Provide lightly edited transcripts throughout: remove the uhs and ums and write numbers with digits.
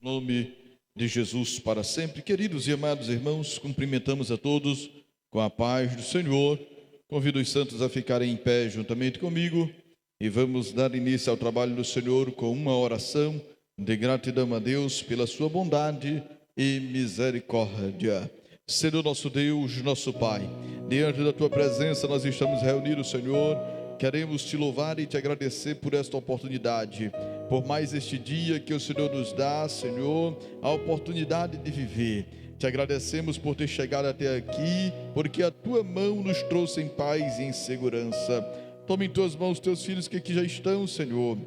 Em nome de Jesus para sempre. Queridos e amados irmãos, cumprimentamos a todos com a paz do Senhor. Convido os santos a ficarem em pé juntamente comigo e vamos dar início ao trabalho do Senhor com uma oração de gratidão a Deus pela sua bondade e misericórdia. Senhor nosso Deus, nosso Pai, diante da Tua presença nós estamos reunidos, Senhor. Queremos Te louvar e Te agradecer por esta oportunidade, por mais este dia que o Senhor nos dá, Senhor, a oportunidade de viver. Te agradecemos por ter chegado até aqui, porque a Tua mão nos trouxe em paz e em segurança. Toma em Tuas mãos Teus filhos que aqui já estão, Senhor.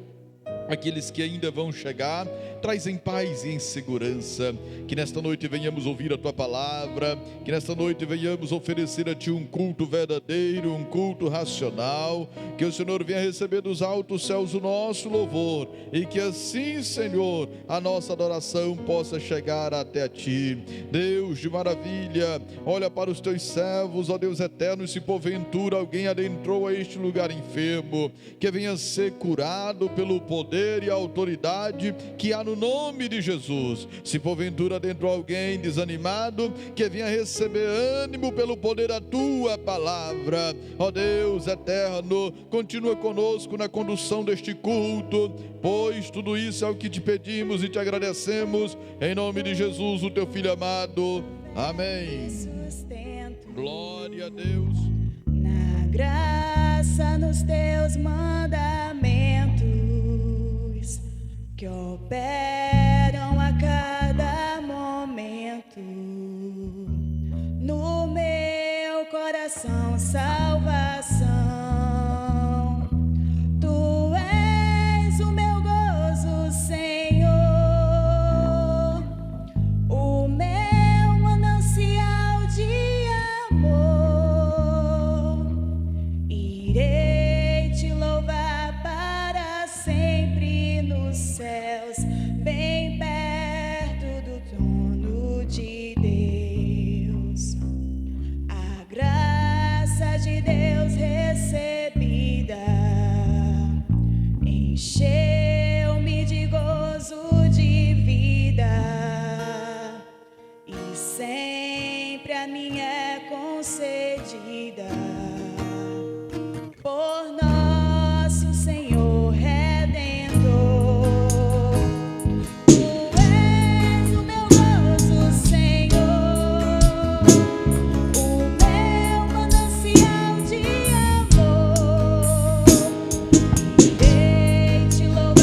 Aqueles que ainda vão chegar, traz em paz e em segurança. Que nesta noite venhamos ouvir a Tua palavra, que nesta noite venhamos oferecer a Ti um culto verdadeiro, um culto racional. Que o Senhor venha receber dos altos céus o nosso louvor e que assim, Senhor, a nossa adoração possa chegar até a Ti. Deus de maravilha, olha para os Teus servos, ó Deus eterno, e se porventura alguém adentrou a este lugar enfermo, que venha ser curado pelo poder e a autoridade que há no nome de Jesus. Se porventura adentrou alguém desanimado, que venha receber ânimo pelo poder da Tua palavra. Ó Deus eterno, continua conosco na condução deste culto, pois tudo isso é o que Te pedimos e Te agradecemos, em nome de Jesus, o Teu Filho amado. Amém. Glória a Deus. Na graça, nos Teus mandamentos que operam a cada momento, no meu coração salvação. Tu és o meu gozo, Senhor, o meu manancial de amor. Irei Te louvar para sempre nos céus, bem perto do trono de Deus. A graça de Deus recebida encheu-me de gozo de vida e sempre a mim é concedida por nosso Senhor Redentor. Tu és o meu gozo, Senhor, o meu manancial de amor. Irei Te louvar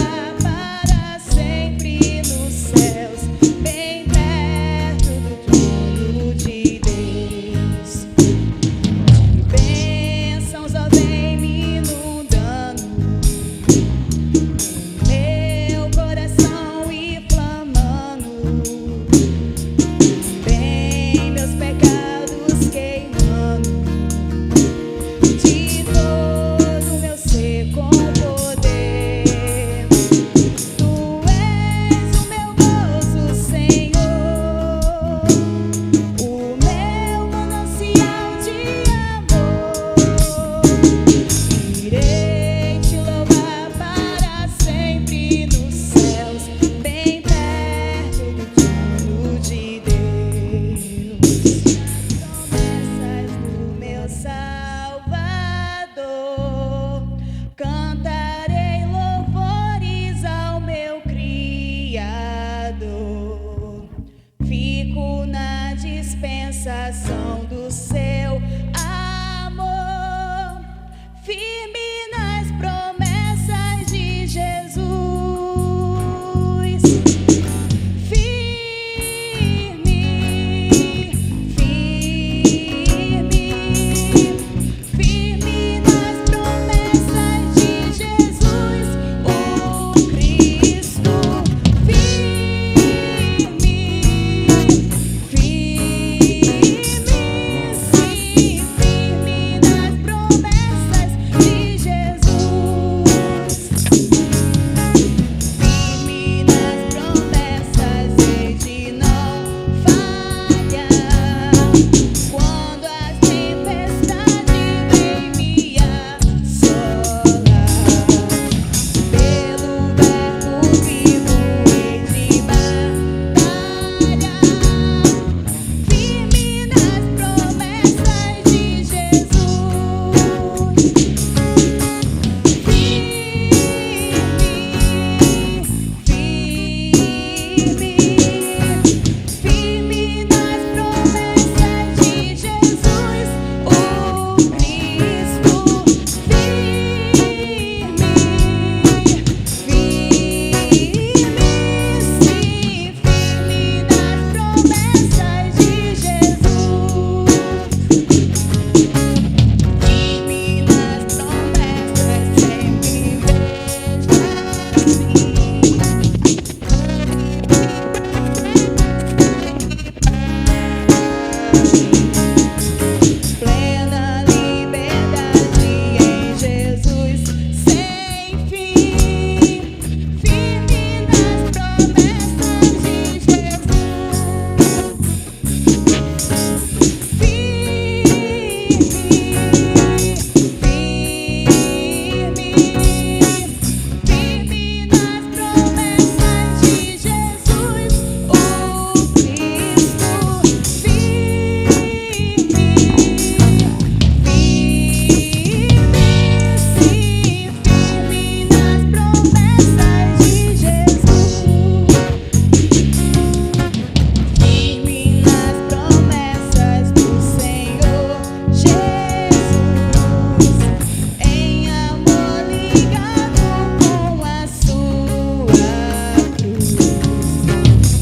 Plena liberdade em Jesus, sem fim, firme nas promessas de Jesus. Firme nas promessas de Jesus, o Cristo. Firme nas promessas de Jesus. Firme nas promessas do Senhor Jesus, em amor ligado com a sua cruz.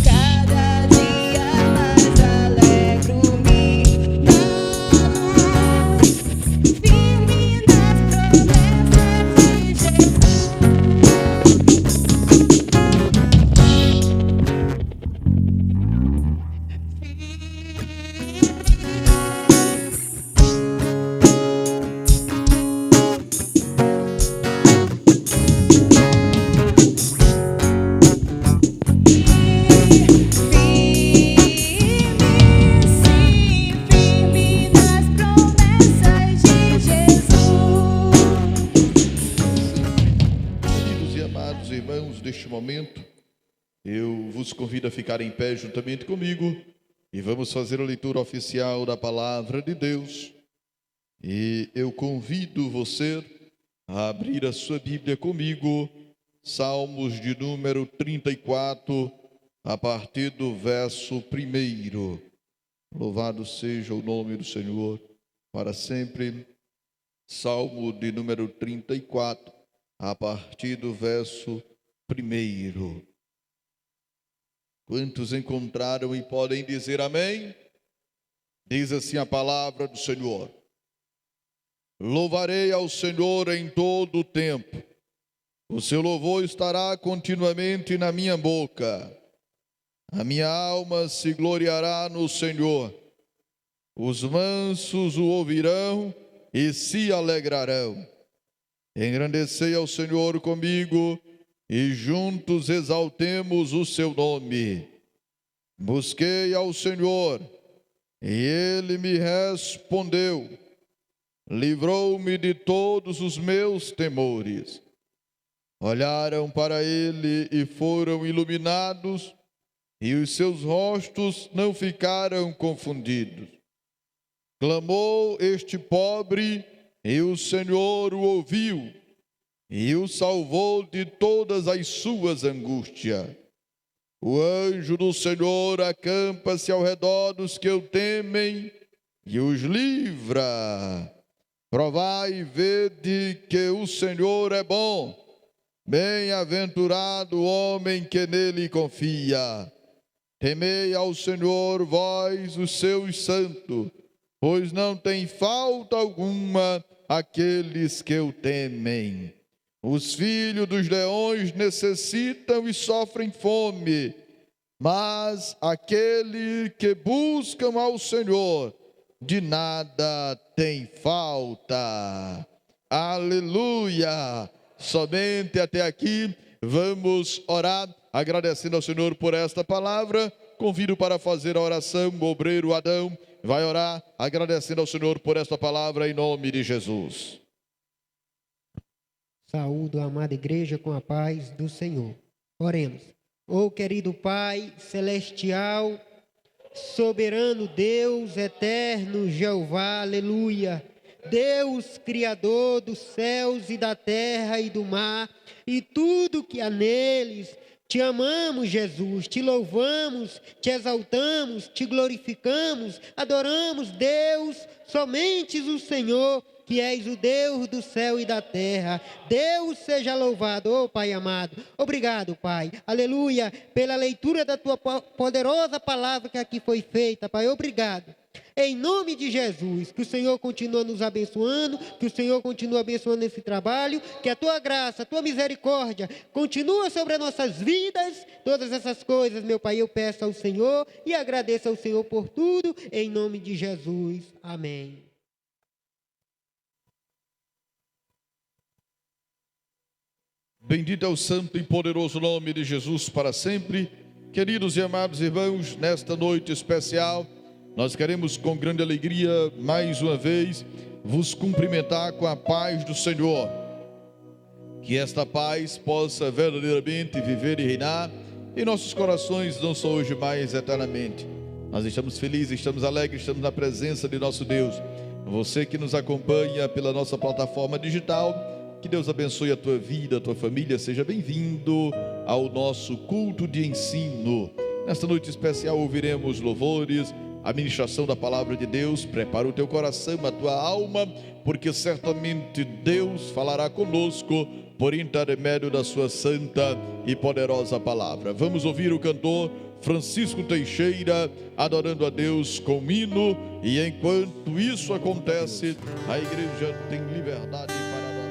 Cada dia mais alegro-me na luz. Firme nas promessas de Jesus. Firme nas promessas de Jesus. Queridos e amados irmãos, neste momento, eu vos convido a ficar em pé juntamente comigo e vamos fazer a leitura oficial da Palavra de Deus. E eu convido você a abrir a sua Bíblia comigo, Salmos de número 34, a partir do verso 1. Louvado seja o nome do Senhor para sempre. Salmo de número 34, a partir do verso 1. Quantos encontraram e podem dizer amém? Diz assim a palavra do Senhor: louvarei ao Senhor em todo o tempo, o seu louvor estará continuamente na minha boca. A minha alma se gloriará no Senhor. Os mansos o ouvirão e se alegrarão. Engrandecei ao Senhor comigo e juntos exaltemos o seu nome. Busquei ao Senhor e ele me respondeu. Livrou-me de todos os meus temores. Olharam para ele e foram iluminados, e os seus rostos não ficaram confundidos. Clamou este pobre, e o Senhor o ouviu, e o salvou de todas as suas angústias. O anjo do Senhor acampa-se ao redor dos que o temem, e os livra. Provai e vede que o Senhor é bom. Bem-aventurado o homem que nele confia. Temei ao Senhor, vós, os seus santos, pois não tem falta alguma aqueles que o temem. Os filhos dos leões necessitam e sofrem fome, mas aquele que buscam ao Senhor, de nada tem falta. Aleluia! Somente até aqui. Vamos orar, agradecendo ao Senhor por esta palavra. Convido para fazer a oração o obreiro Adão. Vai orar, agradecendo ao Senhor por esta palavra, em nome de Jesus. Saúdo a amada igreja com a paz do Senhor. Oremos. Ó querido Pai celestial, soberano Deus, eterno Jeová, aleluia. Deus, Criador dos céus e da terra e do mar, e tudo que há neles. Te amamos, Jesus, te louvamos, te exaltamos, te glorificamos, adoramos, Deus, somente o Senhor, que és o Deus do céu e da terra. Deus seja louvado, ó Pai amado. Obrigado, Pai, aleluia, pela leitura da Tua poderosa palavra que aqui foi feita, Pai, obrigado. Em nome de Jesus, que o Senhor continue nos abençoando, que o Senhor continue abençoando esse trabalho, que a tua graça, a tua misericórdia continua sobre as nossas vidas. Todas essas coisas, meu Pai, eu peço ao Senhor e agradeço ao Senhor por tudo, em nome de Jesus. Amém. Bendito é o santo e poderoso nome de Jesus para sempre. Queridos e amados irmãos, nesta noite especial, nós queremos com grande alegria, mais uma vez, vos cumprimentar com a paz do Senhor. Que esta paz possa verdadeiramente viver e reinar em nossos corações, não só hoje, mas eternamente. Nós estamos felizes, estamos alegres, estamos na presença de nosso Deus. Você que nos acompanha pela nossa plataforma digital, que Deus abençoe a tua vida, a tua família. Seja bem-vindo ao nosso culto de ensino. Nesta noite especial ouviremos louvores, a ministração da palavra de Deus. Prepara o teu coração, a tua alma, porque certamente Deus falará conosco por intermédio da sua santa e poderosa palavra. Vamos ouvir o cantor Francisco Teixeira adorando a Deus com hino, e enquanto isso acontece, a igreja tem liberdade para adorar.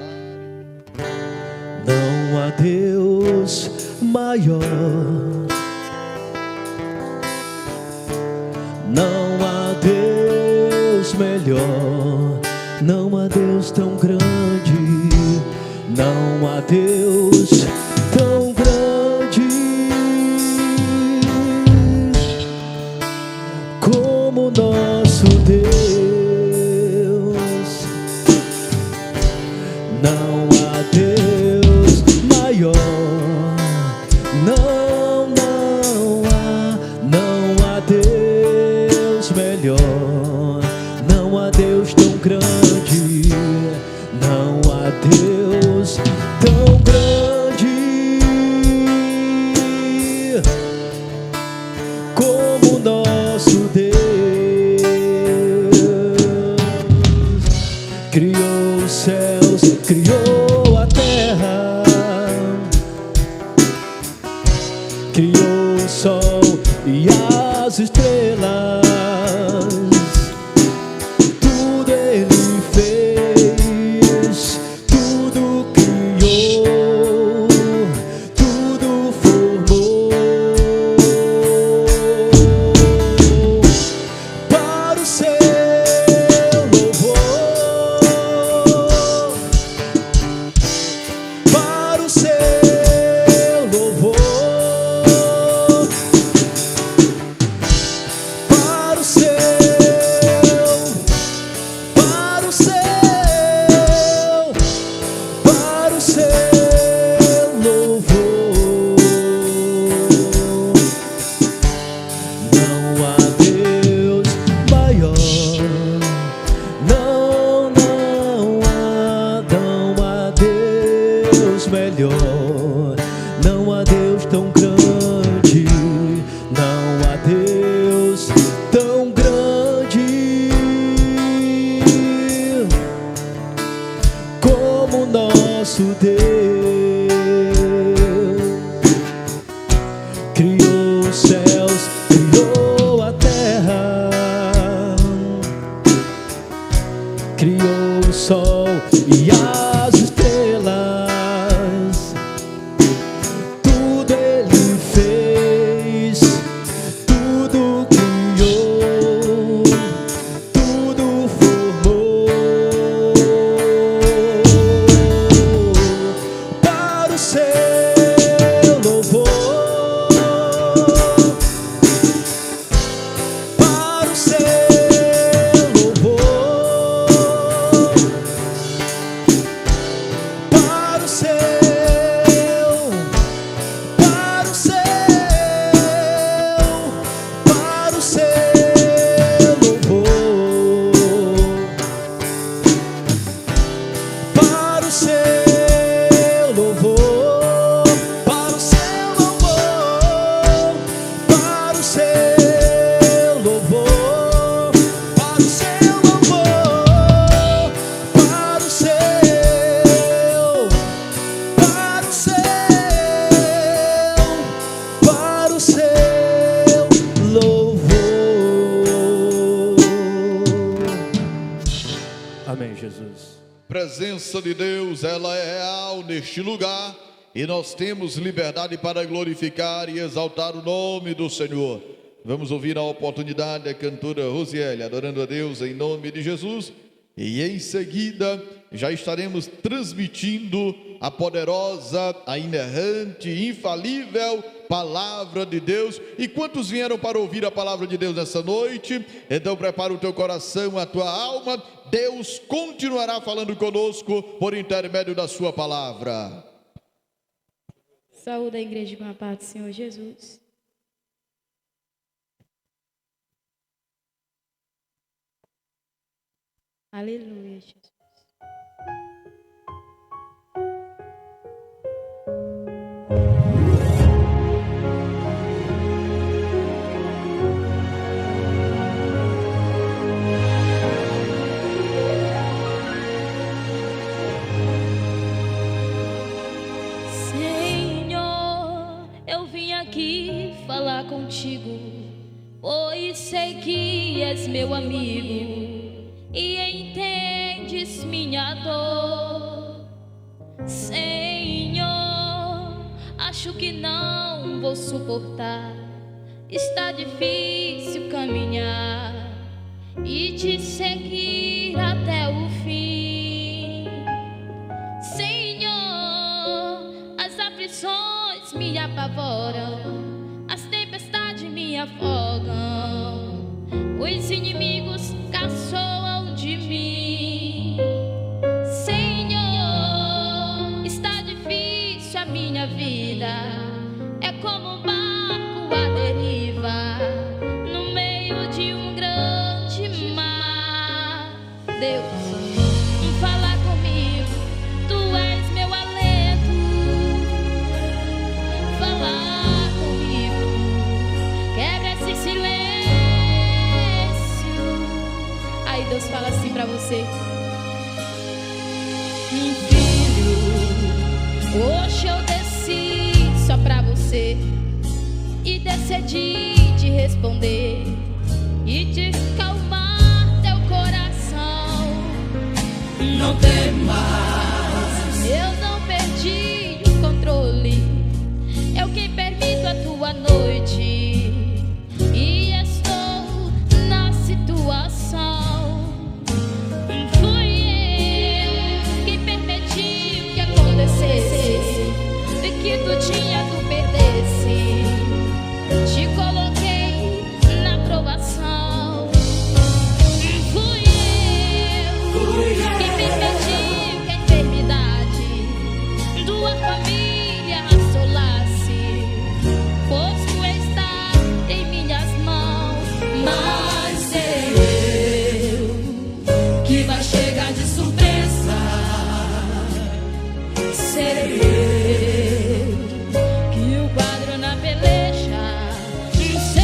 Não há Deus maior, não há Deus melhor, não há Deus tão grande, não há Deus tão grande como nosso Deus. Não há Deus maior, não há Deus melhor, não há Deus tão grande, não há Deus tão grande como nosso Deus. Criou os céus, criou a terra, criou o sol e as estrelas. Tudo Ele fez, tudo criou, tudo formou para o seu louvor, para o seu louvor, para o seu, para o seu, para o seu louvor. Não há Deus maior, não há Deus melhor, não há Deus tão grande, não há Deus tão grande como nosso Deus. Criou os céus, criou a terra, criou o sol e as estrelas. Tudo presença de Deus, ela é real neste lugar e nós temos liberdade para glorificar e exaltar o nome do Senhor. Vamos ouvir a oportunidade da cantora Rosiele, adorando a Deus em nome de Jesus. E em seguida já estaremos transmitindo a poderosa, a inerrante, infalível palavra de Deus. E quantos vieram para ouvir a palavra de Deus nessa noite? Então prepara o teu coração, a tua alma. Deus continuará falando conosco por intermédio da sua palavra. Saúde a igreja com a paz do Senhor Jesus. Aleluia, Jesus. Senhor, eu vim aqui falar contigo, pois sei que és meu amigo e entendes minha dor. Senhor, acho que não vou suportar, está difícil caminhar e te seguir até o fim. Senhor, as aflições me apavoram, as tempestades me afogam, os inimigos caçoam de mim. Senhor, está difícil a minha vida, é como um barco à deriva, no meio de um grande mar. Deus, fala comigo, tu és meu alento. Fala comigo, quebra esse silêncio. Aí Deus fala assim pra você: filho, hoje eu desci só pra você e decidi te responder e te calmar teu coração. Não temas, eu não perdi o controle, eu quem permito a tua noite e estou na situação. Fui eu quem permitiu que acontecesse, de que tu tinha tu perdesse, te coloquei na provação. Fui eu quem permitiu que a enfermidade tua família assolasse, pois tu estás em minhas mãos. Mas sei eu que vai chegar de surpresa, sei eu que o quadro na peleja, sei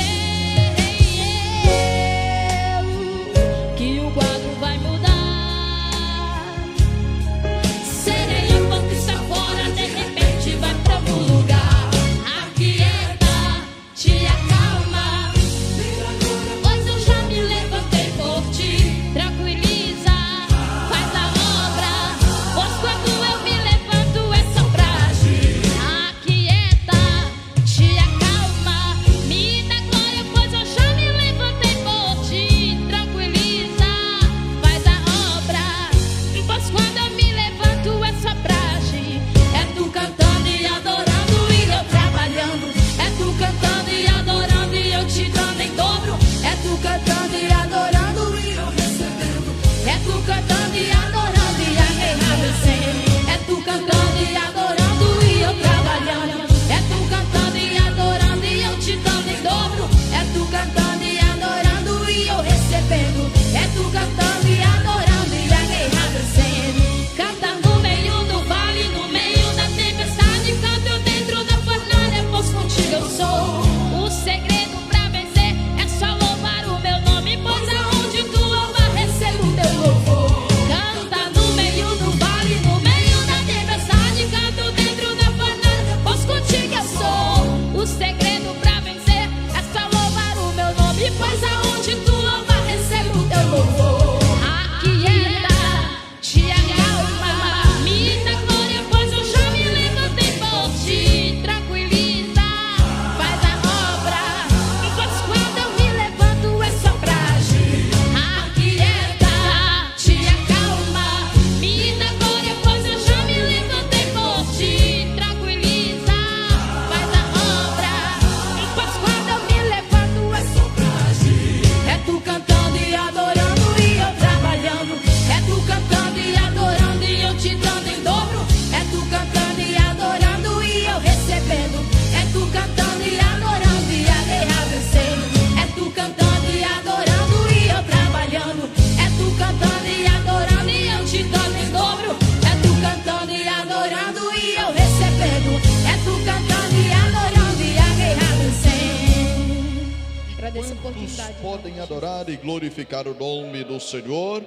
essa Quantos oportunidade. podem adorar e glorificar o nome do Senhor?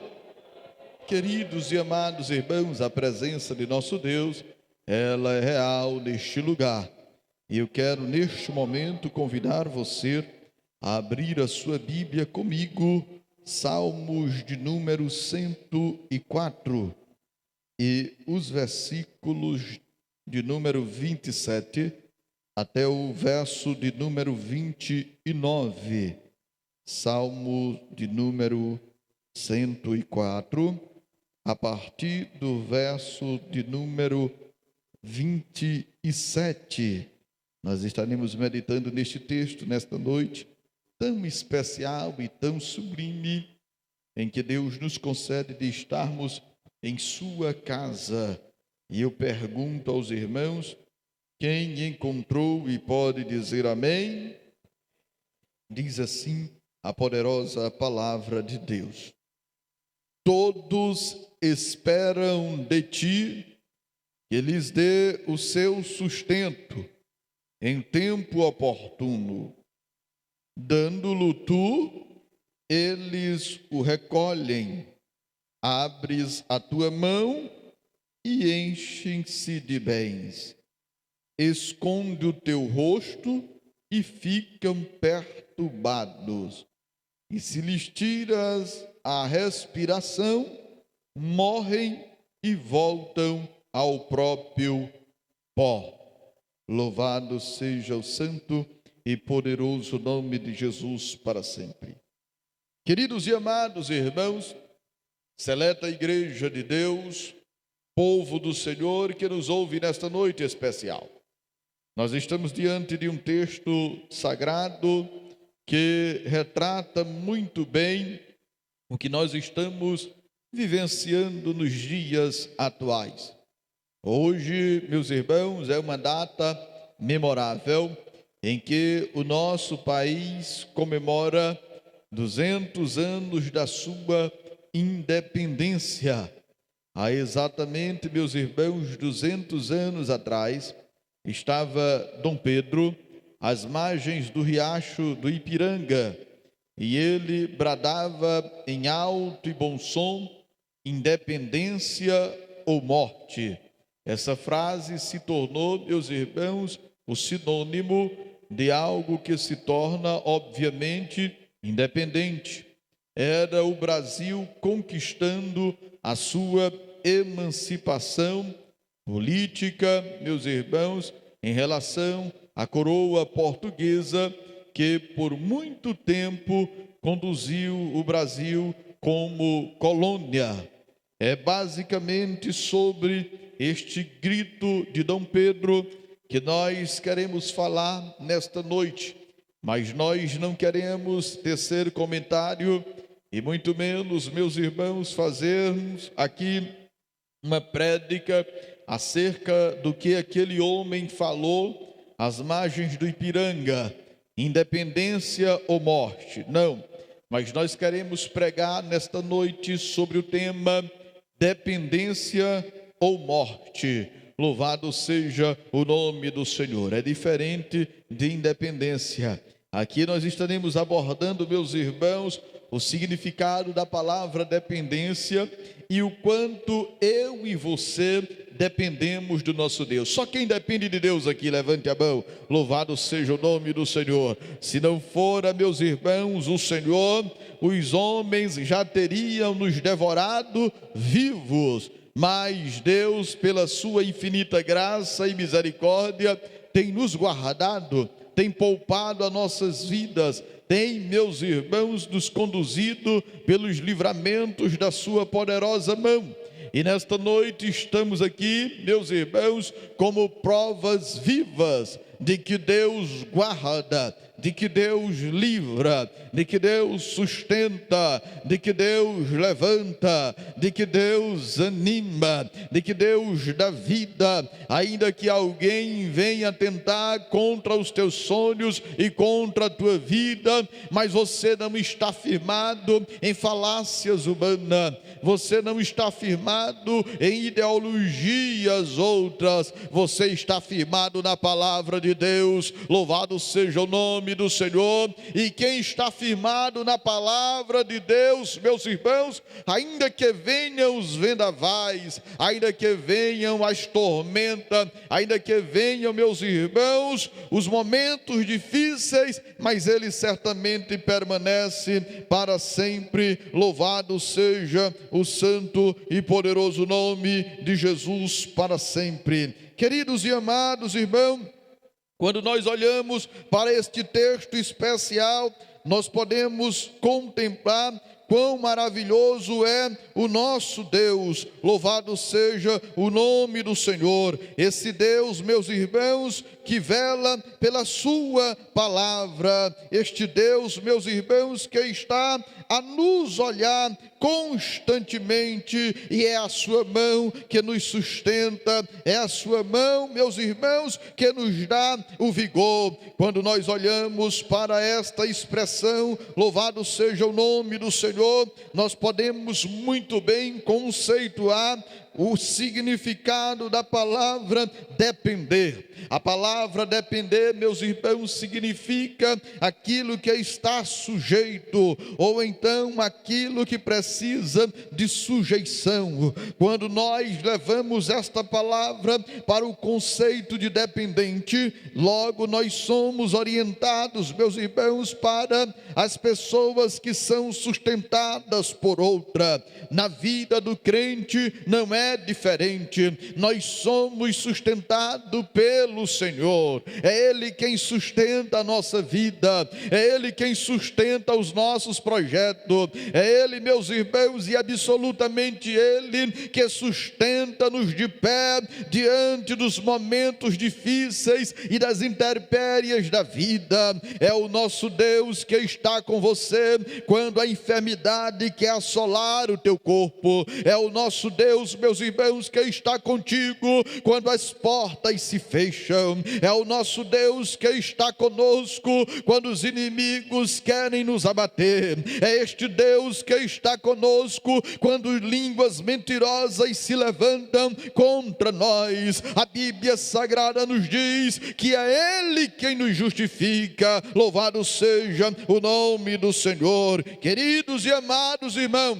Queridos e amados irmãos, a presença de nosso Deus, ela é real neste lugar. E eu quero neste momento convidar você a abrir a sua Bíblia comigo, Salmos de número 104 e os versículos de número 27 até o verso de número 29. Salmo de número 104, a partir do verso de número 27. Nós estaremos meditando neste texto nesta noite, tão especial e tão sublime, em que Deus nos concede de estarmos em sua casa. E eu pergunto aos irmãos, quem encontrou e pode dizer amém? Diz assim a poderosa palavra de Deus. Todos esperam de ti que lhes dê o seu sustento em tempo oportuno. Dando-lo tu, eles o recolhem. Abres a tua mão e enchem-se de bens. Esconde o teu rosto e ficam perturbados. E se lhes tiras a respiração, morrem e voltam ao próprio pó. Louvado seja o santo e poderoso nome de Jesus para sempre. Queridos e amados irmãos, seleta igreja de Deus, povo do Senhor que nos ouve nesta noite especial. Nós estamos diante de um texto sagrado que retrata muito bem o que nós estamos vivenciando nos dias atuais. Hoje, meus irmãos, é uma data memorável em que o nosso país comemora 200 anos da sua independência. Há exatamente, meus irmãos, 200 anos atrás, estava Dom Pedro às margens do riacho do Ipiranga e ele bradava em alto e bom som: independência ou morte. Essa frase se tornou, meus irmãos, o sinônimo de algo que se torna, obviamente, independente. Era o Brasil conquistando a sua emancipação política, meus irmãos, em relação à coroa portuguesa, que por muito tempo conduziu o Brasil como colônia. É basicamente sobre este grito de Dom Pedro que nós queremos falar nesta noite, mas nós não queremos tecer comentário e muito menos, meus irmãos, fazermos aqui uma prédica acerca do que aquele homem falou às margens do Ipiranga, independência ou morte. Não, mas nós queremos pregar nesta noite sobre o tema dependência ou morte. Louvado seja o nome do Senhor. É diferente de independência. Aqui nós estaremos abordando, meus irmãos, o significado da palavra dependência e o quanto eu e você dependemos do nosso Deus. Só quem depende de Deus aqui, levante a mão. Louvado seja o nome do Senhor. Se não fora, meus irmãos, o Senhor, os homens já teriam nos devorado vivos. Mas Deus, pela sua infinita graça e misericórdia, tem nos guardado, tem poupado as nossas vidas, tem, meus irmãos, nos conduzido pelos livramentos da sua poderosa mão. E nesta noite estamos aqui, meus irmãos, como provas vivas de que Deus guarda, de que Deus livra, de que Deus sustenta, de que Deus levanta, de que Deus anima, de que Deus dá vida, ainda que alguém venha tentar contra os teus sonhos e contra a tua vida, mas você não está firmado em falácias humanas, você não está firmado em ideologias outras, você está firmado na palavra de de Deus, louvado seja o nome do Senhor. E quem está firmado na palavra de Deus, meus irmãos, ainda que venham os vendavais, ainda que venham as tormentas, ainda que venham, meus irmãos, os momentos difíceis, mas ele certamente permanece para sempre. Louvado seja o santo e poderoso nome de Jesus para sempre. Queridos e amados irmãos, quando nós olhamos para este texto especial, nós podemos contemplar quão maravilhoso é o nosso Deus. Louvado seja o nome do Senhor. Esse Deus, meus irmãos, que vela pela sua palavra. Este Deus, meus irmãos, que está a nos olhar constantemente, e é a sua mão que nos sustenta, é a sua mão, meus irmãos, que nos dá o vigor. Quando nós olhamos para esta expressão, louvado seja o nome do Senhor, nós podemos muito bem conceituar o significado da palavra depender. A palavra depender, meus irmãos, significa aquilo que está sujeito, ou então aquilo que precisa de sujeição. Quando nós levamos esta palavra para o conceito de dependente, logo nós somos orientados, meus irmãos, para as pessoas que são sustentadas por outra. Na vida do crente não é diferente. Nós somos sustentados pelo Senhor. É Ele quem sustenta a nossa vida, é Ele quem sustenta os nossos projetos, é Ele, meus irmãos, e absolutamente Ele que sustenta-nos de pé diante dos momentos difíceis e das intempéries da vida. É o nosso Deus que está com você quando a enfermidade quer assolar o teu corpo. É o nosso Deus, meus irmãos, que está contigo quando as portas se fecham. É o nosso Deus que está conosco quando os inimigos querem nos abater. É este Deus que está conosco quando línguas mentirosas se levantam contra nós. A Bíblia Sagrada nos diz que é Ele quem nos justifica. Louvado seja o nome do Senhor. Queridos e amados irmãos,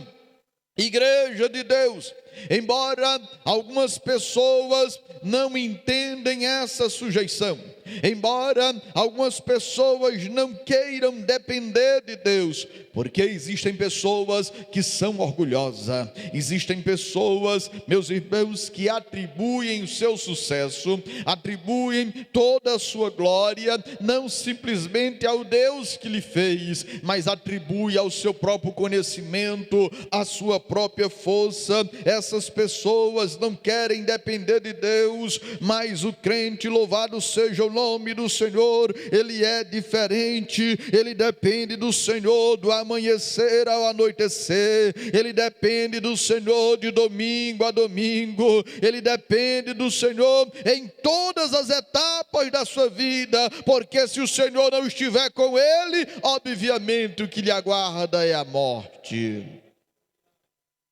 Igreja de Deus, embora algumas pessoas não entendem essa sujeição, embora algumas pessoas não queiram depender de Deus, porque existem pessoas que são orgulhosas, existem pessoas, meus irmãos, que atribuem o seu sucesso, atribuem toda a sua glória, não simplesmente ao Deus que lhe fez, mas atribui ao seu próprio conhecimento, à sua própria força. Essas pessoas não querem depender de Deus, mas o crente, louvado seja o nome do Senhor, ele é diferente. Ele depende do Senhor do amanhecer ao anoitecer, ele depende do Senhor de domingo a domingo, ele depende do Senhor em todas as etapas da sua vida, porque se o Senhor não estiver com ele, obviamente o que lhe aguarda é a morte.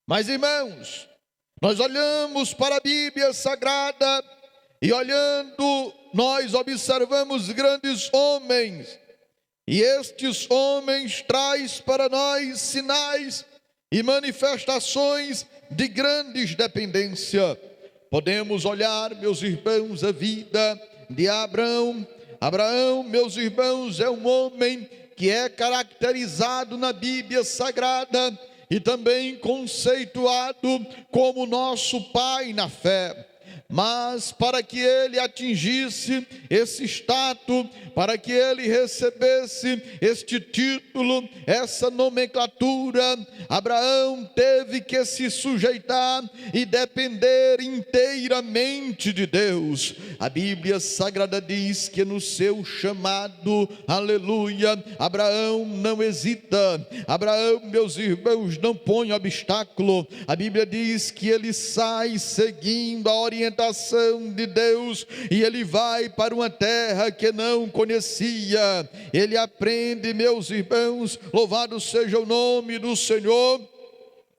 Mas irmãos, nós olhamos para a Bíblia Sagrada e olhando, nós observamos grandes homens, e estes homens traz para nós sinais e manifestações de grandes dependência. Podemos olhar, meus irmãos, a vida de Abraão. Abraão, meus irmãos, é um homem que é caracterizado na Bíblia Sagrada e também conceituado como nosso pai na fé. Mas para que ele atingisse esse status, para que ele recebesse este título, essa nomenclatura, Abraão teve que se sujeitar e depender inteiramente de Deus. A Bíblia Sagrada diz que no seu chamado, aleluia, Abraão não hesita, Abraão, meus irmãos, não põe obstáculo. A Bíblia diz que ele sai seguindo a orientação de Deus, e ele vai para uma terra que não conhecia. Ele aprende, meus irmãos, louvado seja o nome do Senhor,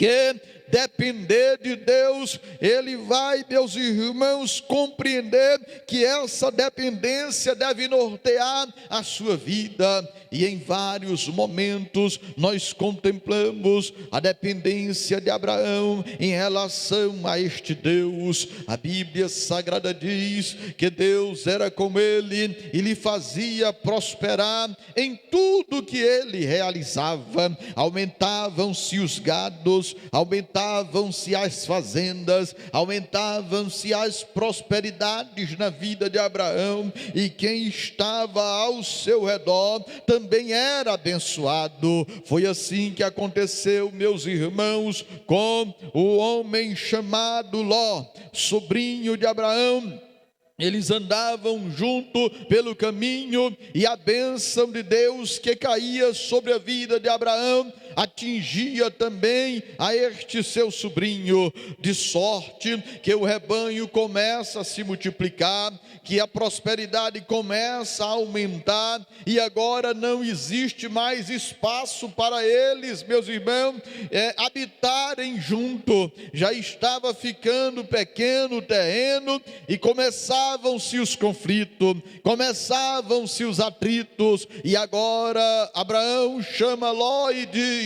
que depender de Deus, ele vai, meus irmãos, compreender que essa dependência deve nortear a sua vida. E em vários momentos nós contemplamos a dependência de Abraão em relação a este Deus. A Bíblia Sagrada diz que Deus era com ele e lhe fazia prosperar em tudo que ele realizava. Aumentavam-se os gados, aumentavam-se as fazendas, aumentavam-se as prosperidades na vida de Abraão, e quem estava ao seu redor também era abençoado. Foi assim que aconteceu, meus irmãos, com o homem chamado Ló, sobrinho de Abraão. Eles andavam junto pelo caminho, e a bênção de Deus que caía sobre a vida de Abraão atingia também a este seu sobrinho, de sorte que o rebanho começa a se multiplicar, que a prosperidade começa a aumentar, e agora não existe mais espaço para eles, meus irmãos, habitarem junto. Já estava ficando pequeno o terreno, e começavam-se os conflitos, começavam-se os atritos, e agora Abraão chama Ló e diz: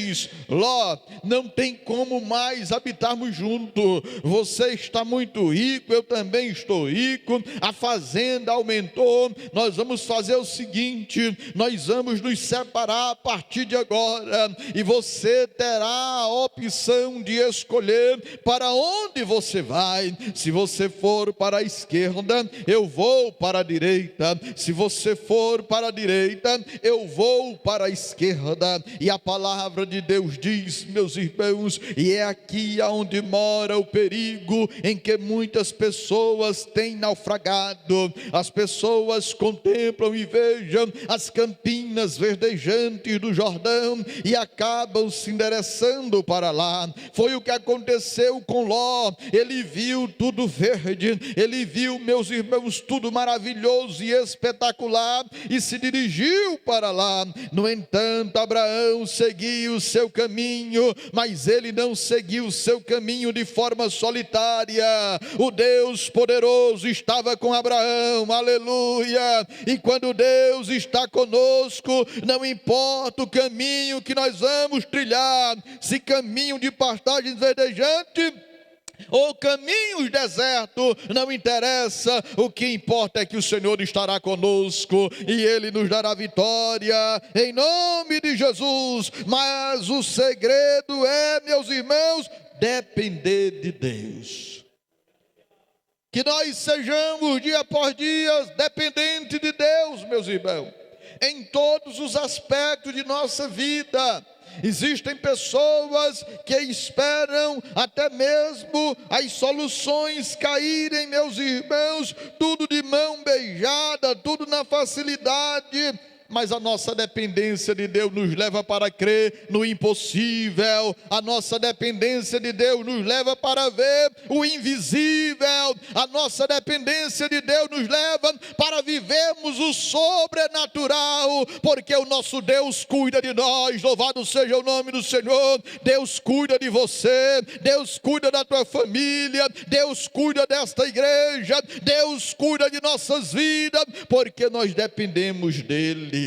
Ló, não tem como mais habitarmos juntos. Você está muito rico, eu também estou rico, a fazenda aumentou. Nós vamos fazer o seguinte: nós vamos nos separar a partir de agora, e você terá a opção de escolher para onde você vai. Se você for para a esquerda, eu vou para a direita. Se você for para a direita, eu vou para a esquerda. E a palavra de Deus diz, meus irmãos, e é aqui onde mora o perigo em que muitas pessoas têm naufragado. As pessoas contemplam e vejam as campinas verdejantes do Jordão e acabam se endereçando para lá. Foi o que aconteceu com Ló. Ele viu tudo verde, ele viu, meus irmãos, tudo maravilhoso e espetacular, e se dirigiu para lá. No entanto, Abraão seguiu o seu caminho, mas ele não seguiu o seu caminho de forma solitária. O Deus poderoso estava com Abraão, aleluia. E quando Deus está conosco, não importa o caminho que nós vamos trilhar, se caminho de pastagens verdejantes ou caminhos desertos, não interessa. O que importa é que o Senhor estará conosco e Ele nos dará vitória, em nome de Jesus. Mas o segredo é, meus irmãos, depender de Deus. Que nós sejamos dia após dia dependentes de Deus, meus irmãos, em todos os aspectos de nossa vida. Existem pessoas que esperam até mesmo as soluções caírem, meus irmãos, tudo de mão beijada, tudo na facilidade. Mas a nossa dependência de Deus nos leva para crer no impossível. A nossa dependência de Deus nos leva para ver o invisível. A nossa dependência de Deus nos leva para vivermos o sobrenatural, porque o nosso Deus cuida de nós. Louvado seja o nome do Senhor. Deus cuida de você, Deus cuida da tua família, Deus cuida desta igreja, Deus cuida de nossas vidas, porque nós dependemos dEle.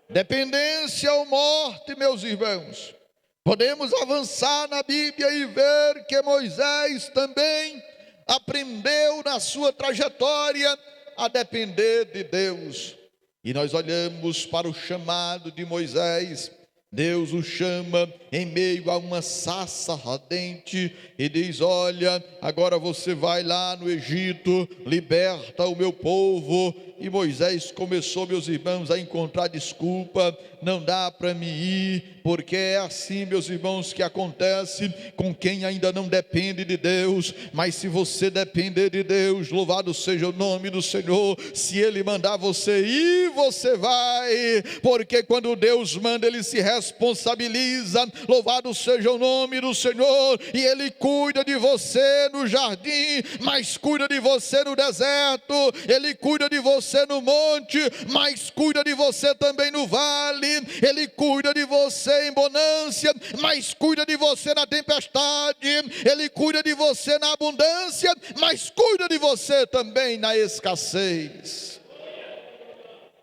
Dependência ou morte, meus irmãos. Podemos avançar na Bíblia e ver que Moisés também aprendeu na sua trajetória a depender de Deus. E nós olhamos para o chamado de Moisés. Deus o chama em meio a uma sarça ardente e diz: olha, agora você vai lá no Egito, liberta o meu povo. E Moisés começou, meus irmãos, a encontrar desculpa: não dá para me ir, porque é assim, meus irmãos, que acontece com quem ainda não depende de Deus. Mas se você depender de Deus, louvado seja o nome do Senhor, se Ele mandar você ir, você vai, porque quando Deus manda, Ele se responsabiliza. Louvado seja o nome do Senhor. E Ele cuida de você no jardim, mas cuida de você no deserto. Ele cuida de você você no monte, mas cuida de você também no vale. Ele cuida de você em bonança, mas cuida de você na tempestade. Ele cuida de você na abundância, mas cuida de você também na escassez.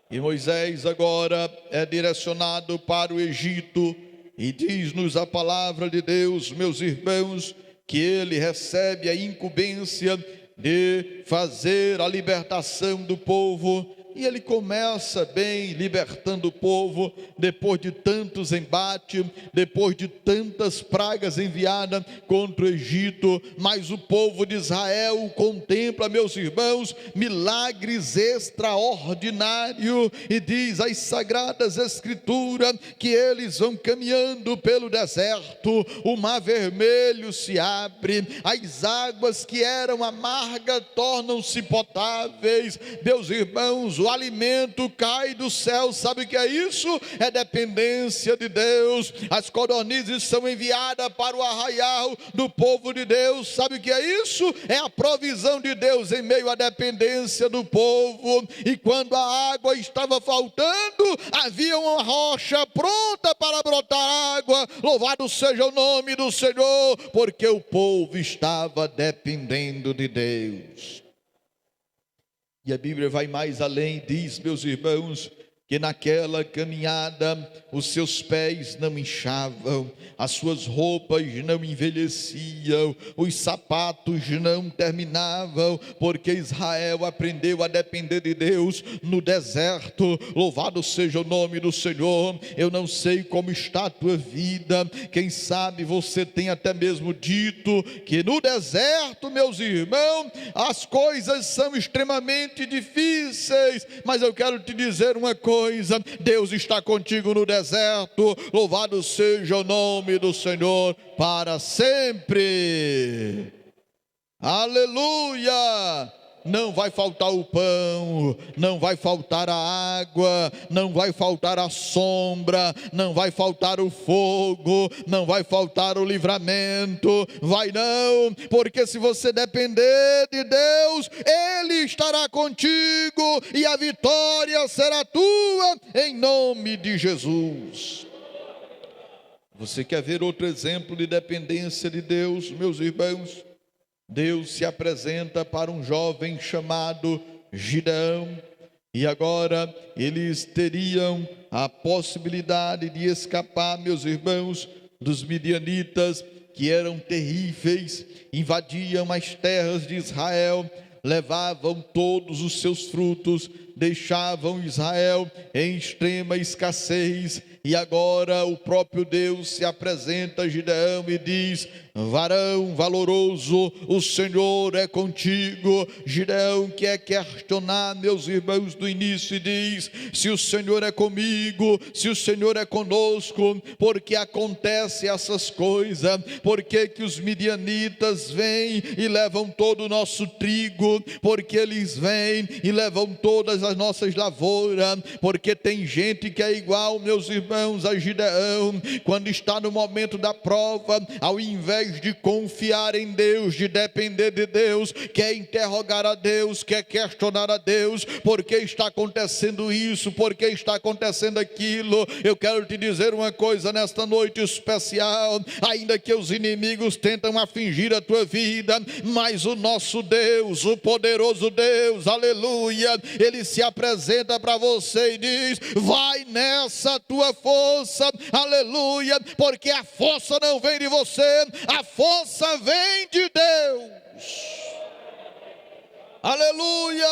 E Moisés agora é direcionado para o Egito, e diz-nos a palavra de Deus, meus irmãos, que ele recebe a incumbência de fazer a libertação do povo. E ele começa bem, libertando o povo, depois de tantos embates, depois de tantas pragas enviadas contra o Egito. Mas o povo de Israel contempla, meus irmãos, milagres extraordinários. E diz as Sagradas Escrituras que eles vão caminhando pelo deserto, o mar vermelho se abre, as águas que eram amargas tornam-se potáveis. Meus irmãos, o alimento cai do céu. Sabe o que é isso? É dependência de Deus. As codornizes são enviadas para o arraial do povo de Deus. Sabe o que é isso? É a provisão de Deus em meio à dependência do povo. E quando a água estava faltando, havia uma rocha pronta para brotar água. Louvado seja o nome do Senhor, porque o povo estava dependendo de Deus. E a Bíblia vai mais além, diz, meus irmãos, que naquela caminhada os seus pés não inchavam, as suas roupas não envelheciam, os sapatos não terminavam, porque Israel aprendeu a depender de Deus no deserto. Louvado seja o nome do Senhor. Eu não sei como está a tua vida, quem sabe você tem até mesmo dito que no deserto, meus irmãos, as coisas são extremamente difíceis, mas eu quero te dizer uma coisa: Deus está contigo no deserto. Louvado seja o nome do Senhor para sempre. Aleluia! Não vai faltar o pão, não vai faltar a água, não vai faltar a sombra, não vai faltar o fogo, não vai faltar o livramento. Vai não, porque se você depender de Deus, Ele estará contigo e a vitória será tua em nome de Jesus. Você quer ver outro exemplo de dependência de Deus, meus irmãos? Deus se apresenta para um jovem chamado Gideão, e agora eles teriam a possibilidade de escapar, meus irmãos, dos midianitas, que eram terríveis, invadiam as terras de Israel, levavam todos os seus frutos, deixavam Israel em extrema escassez. E agora o próprio Deus se apresenta a Gideão e diz: varão valoroso, o Senhor é contigo. Gideão quer questionar, meus irmãos, do início, e diz: se o Senhor é comigo, se o Senhor é conosco, por que acontecem essas coisas? Por que os midianitas vêm e levam todo o nosso trigo? Porque eles vêm e levam todas as nossas lavouras? Porque tem gente que é igual, meus irmãos, a Gideão, quando está no momento da prova, ao invés de confiar em Deus, de depender de Deus, quer interrogar a Deus, quer questionar a Deus: por que está acontecendo isso? Por que está acontecendo aquilo? Eu quero te dizer uma coisa nesta noite especial: ainda que os inimigos tentam afligir a tua vida, mas o nosso Deus, o poderoso Deus, aleluia, Ele se apresenta para você e diz: vai nessa tua força, aleluia, porque a força não vem de você, a força vem de Deus, aleluia,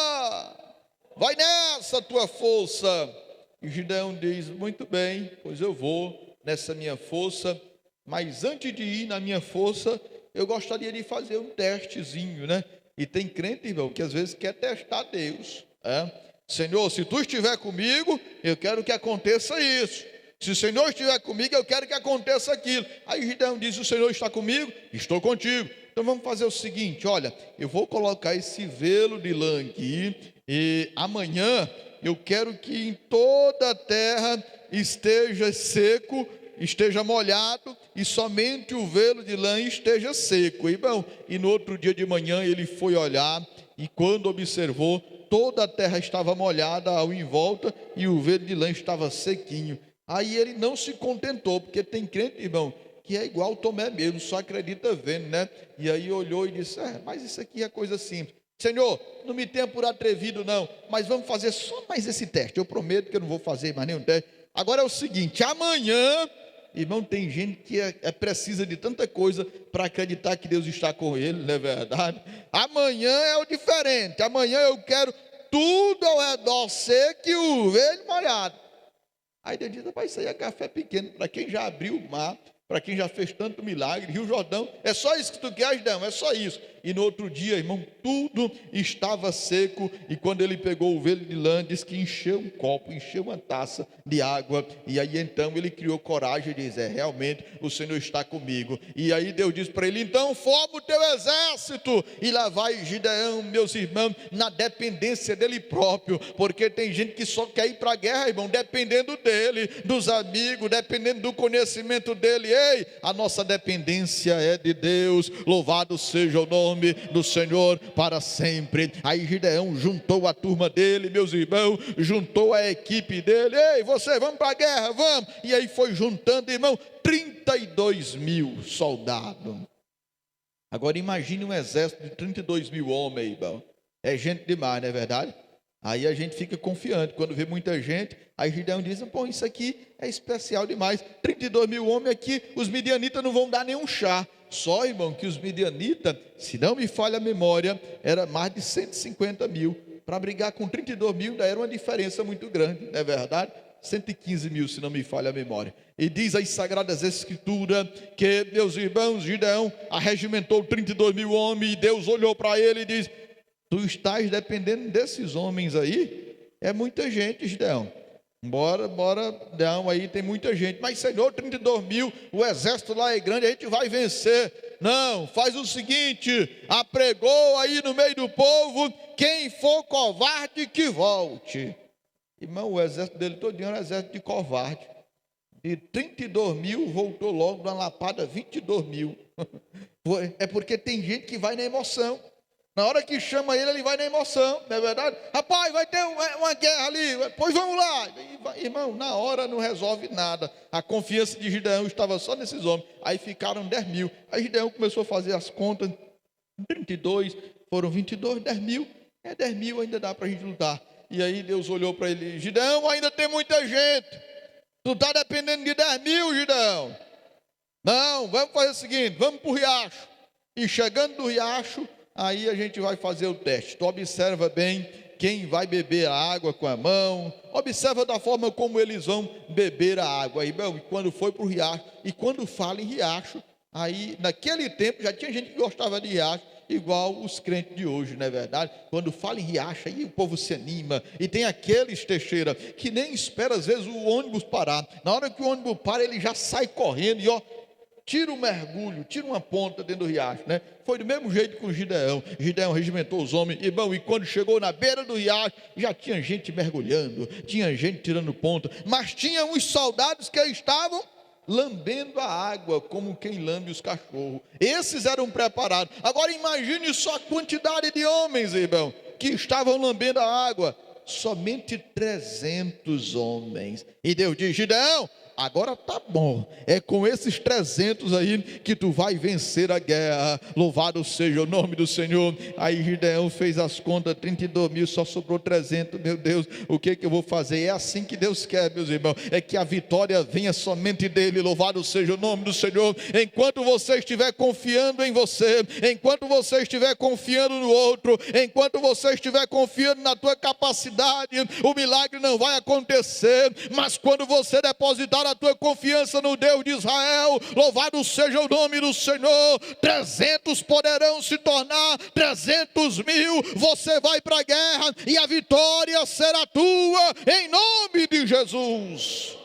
vai nessa tua força. E Gideão diz: muito bem, pois eu vou nessa minha força, mas antes de ir na minha força, eu gostaria de fazer um testezinho, né? E tem crente, irmão, que às vezes quer testar Deus, Senhor, se tu estiver comigo, eu quero que aconteça isso. Se o Senhor estiver comigo, eu quero que aconteça aquilo. Aí Gideão diz: o Senhor está comigo? Estou contigo. Então vamos fazer o seguinte: olha, eu vou colocar esse velo de lã aqui, e amanhã eu quero que em toda a terra esteja seco, esteja molhado, e somente o velo de lã esteja seco. E no outro dia de manhã ele foi olhar, e quando observou, toda a terra estava molhada ao em volta e o velo de lã estava sequinho. Aí ele não se contentou, porque tem crente, irmão, que é igual Tomé mesmo, só acredita vendo, né? E aí olhou e disse: mas isso aqui é coisa simples. Senhor, não me tenha por atrevido não, mas vamos fazer só mais esse teste. Eu prometo que eu não vou fazer mais nenhum teste. Agora é o seguinte: amanhã, irmão, tem gente que precisa de tanta coisa para acreditar que Deus está com ele, não é verdade? Amanhã é o diferente. Amanhã eu quero tudo ao redor seco e o velho molhado. Aí Deus diz: rapaz, isso aí é café pequeno, para quem já abriu o mar, para quem já fez tanto milagre, Rio Jordão, é só isso que tu queres, não, é só isso. E no outro dia, irmão, tudo estava seco, e quando ele pegou o velo de lã, diz que encheu um copo, encheu uma taça de água, e aí então ele criou coragem e diz: realmente o Senhor está comigo. E aí Deus diz para ele: então forma o teu exército, e lá vai Gideão, meus irmãos, na dependência dele próprio, porque tem gente que só quer ir para a guerra, irmão, dependendo dele, dos amigos, dependendo do conhecimento dele. Ei, a nossa dependência é de Deus, louvado seja o nome do Senhor para sempre. Aí Gideão juntou a turma dele, meus irmãos, juntou a equipe dele: ei, você, vamos para a guerra, vamos. E aí foi juntando, irmão, 32 mil soldados. Agora imagine um exército de 32 mil homens, irmão. É gente demais, não é verdade? Aí a gente fica confiante, quando vê muita gente, aí Gideão diz: pô, isso aqui é especial demais, 32 mil homens aqui, os midianitas não vão dar nenhum chá. Só, irmão, que os midianitas, se não me falha a memória, era mais de 150 mil, para brigar com 32 mil, ainda era uma diferença muito grande, não é verdade? 115 mil, se não me falha a memória. E diz as Sagradas Escrituras que, meus irmãos, Gideão arregimentou 32 mil homens, e Deus olhou para ele e diz: tu estás dependendo desses homens aí? É muita gente, Gideão. Bora, não, aí tem muita gente. Mas Senhor, 32 mil, o exército lá é grande, a gente vai vencer. Não, faz o seguinte: apregou aí no meio do povo, quem for covarde que volte. Irmão, o exército dele todinho era um exército de covarde. De 32 mil, voltou logo de uma lapada 22 mil. É porque tem gente que vai na emoção. Na hora que chama ele, ele vai na emoção, não é verdade? Rapaz, vai ter uma guerra ali, pois vamos lá. Irmão, na hora não resolve nada. A confiança de Gideão estava só nesses homens. Aí ficaram 10 mil. Aí Gideão começou a fazer as contas. 32, foram 22, 10 mil. 10 mil ainda dá para a gente lutar. E aí Deus olhou para ele: Gideão, ainda tem muita gente. Tu está dependendo de 10 mil, Gideão. Não, vamos fazer o seguinte, vamos para o riacho. E chegando do riacho, aí a gente vai fazer o teste. Tu observa bem quem vai beber a água com a mão. Observa da forma como eles vão beber a água. Aí, bom, quando foi para o riacho, e quando fala em riacho, aí naquele tempo já tinha gente que gostava de riacho, igual os crentes de hoje, não é verdade? Quando fala em riacho, aí o povo se anima. E tem aqueles, Teixeira, que nem espera às vezes o ônibus parar. Na hora que o ônibus para, ele já sai correndo e tira um mergulho, tira uma ponta dentro do riacho, né? Foi do mesmo jeito com o Gideão. Gideão regimentou os homens, irmão, e quando chegou na beira do riacho, já tinha gente mergulhando, tinha gente tirando ponta, mas tinha uns soldados que estavam lambendo a água, como quem lambe os cachorros. Esses eram preparados. Agora imagine só a quantidade de homens, irmão, que estavam lambendo a água. Somente 300 homens. E Deus diz: Gideão, agora tá bom, é com esses 300 aí que tu vai vencer a guerra. Louvado seja o nome do Senhor. Aí Gideão fez as contas, 32 mil, só sobrou 300. Meu Deus, o que eu vou fazer? É assim que Deus quer, meus irmãos, é que a vitória venha somente dele. Louvado seja o nome do Senhor. Enquanto você estiver confiando em você, enquanto você estiver confiando no outro, enquanto você estiver confiando na tua capacidade, o milagre não vai acontecer. Mas quando você depositar a tua confiança no Deus de Israel, louvado seja o nome do Senhor, 300 poderão se tornar 300 mil. Você vai para a guerra e a vitória será tua, em nome de Jesus.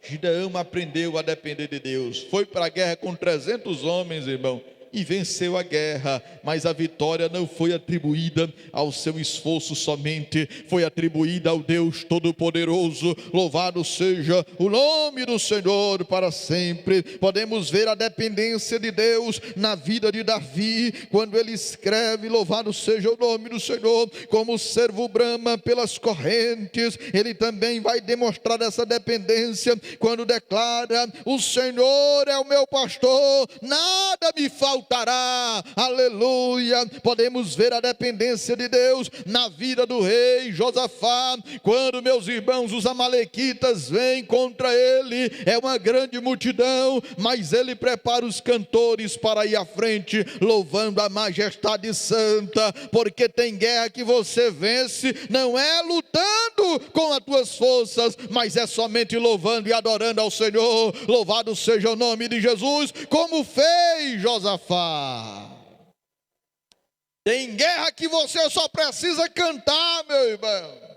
Gideão aprendeu a depender de Deus. Foi para a guerra com 300 homens, irmão, e venceu a guerra, mas a vitória não foi atribuída ao seu esforço somente, foi atribuída ao Deus Todo-Poderoso. Louvado seja o nome do Senhor para sempre. Podemos ver a dependência de Deus na vida de Davi, quando ele escreve: louvado seja o nome do Senhor, como o servo brama pelas correntes. Ele também vai demonstrar essa dependência quando declara: o Senhor é o meu pastor, nada me faltará. Aleluia. Podemos ver a dependência de Deus na vida do rei Josafá, quando, meus irmãos, os amalequitas vêm contra ele, é uma grande multidão, mas ele prepara os cantores para ir à frente, louvando a majestade santa, porque tem guerra que você vence, não é lutando com as tuas forças, mas é somente louvando e adorando ao Senhor. Louvado seja o nome de Jesus, como fez Josafá. Tem guerra que você só precisa cantar, meu irmão.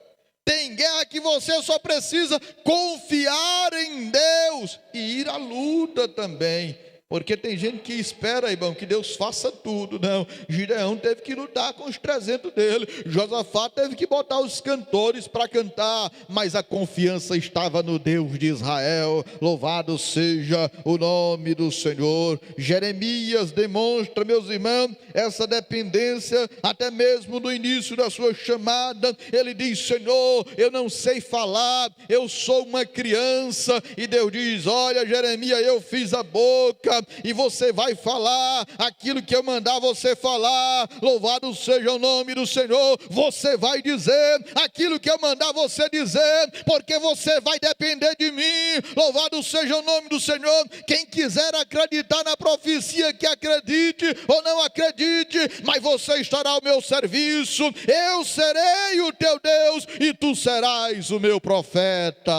Tem guerra que você só precisa confiar em Deus e ir à luta também. Porque tem gente que espera, irmão, que Deus faça tudo. Não, Gideão teve que lutar com os 300 dele. Josafá teve que botar os cantores para cantar. Mas a confiança estava no Deus de Israel. Louvado seja o nome do Senhor. Jeremias demonstra, meus irmãos, essa dependência até mesmo no início da sua chamada. Ele diz: Senhor, eu não sei falar, eu sou uma criança. E Deus diz: olha, Jeremias, eu fiz a boca, e você vai falar aquilo que eu mandar você falar. Louvado seja o nome do Senhor. Você vai dizer aquilo que eu mandar você dizer, porque você vai depender de mim. Louvado seja o nome do Senhor. Quem quiser acreditar na profecia, que acredite ou não acredite, mas você estará ao meu serviço. Eu serei o teu Deus e tu serás o meu profeta.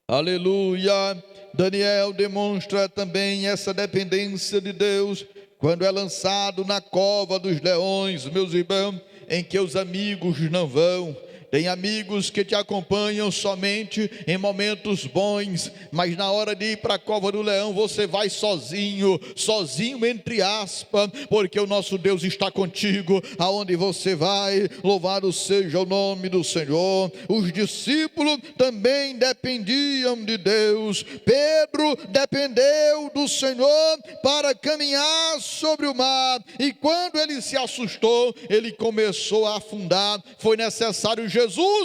Aleluia. Daniel demonstra também essa dependência de Deus quando é lançado na cova dos leões, meus irmãos, em que os amigos não vão. Tem amigos que te acompanham somente em momentos bons, mas na hora de ir para a cova do leão, você vai sozinho, sozinho entre aspas, porque o nosso Deus está contigo, aonde você vai. Louvado seja o nome do Senhor. Os discípulos também dependiam de Deus. Pedro dependeu do Senhor para caminhar sobre o mar, e quando ele se assustou, ele começou a afundar. Foi necessário Jesus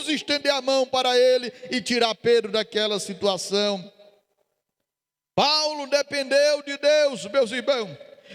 estender a mão para ele e tirar Pedro daquela situação. Paulo dependeu de Deus, meus irmãos.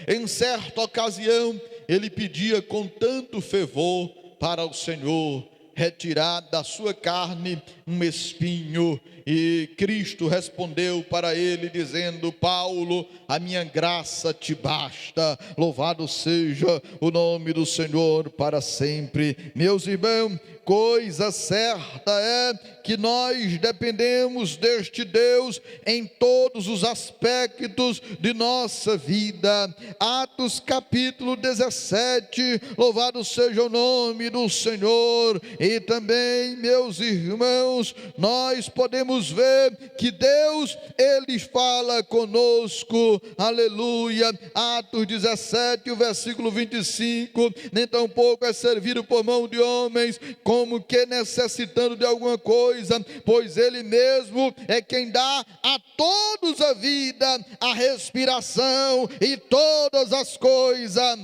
Em certa ocasião, ele pedia com tanto fervor para o Senhor retirar da sua carne um espinho, e Cristo respondeu para ele dizendo: Paulo, a minha graça te basta. Louvado seja o nome do Senhor para sempre. Meus irmãos, coisa certa é que nós dependemos deste Deus em todos os aspectos de nossa vida. Atos capítulo 17, louvado seja o nome do Senhor. E também, meus irmãos, nós podemos ver que Deus, Ele fala conosco, aleluia. Atos 17, o versículo 25, nem tampouco é servido por mão de homens, como que necessitando de alguma coisa, pois Ele mesmo é quem dá a todos a vida, a respiração e todas as coisas.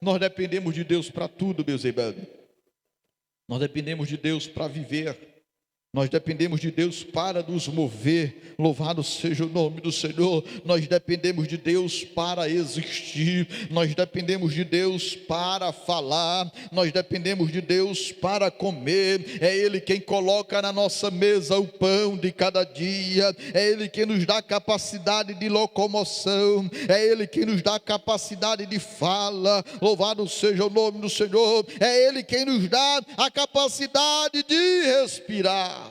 Nós dependemos de Deus para tudo, meus irmãos. Nós dependemos de Deus para viver. Nós dependemos de Deus para nos mover. Louvado seja o nome do Senhor. Nós dependemos de Deus para existir. Nós dependemos de Deus para falar. Nós dependemos de Deus para comer. É Ele quem coloca na nossa mesa o pão de cada dia. É Ele quem nos dá capacidade de locomoção. É Ele quem nos dá capacidade de fala. Louvado seja o nome do Senhor. É Ele quem nos dá a capacidade de respirar.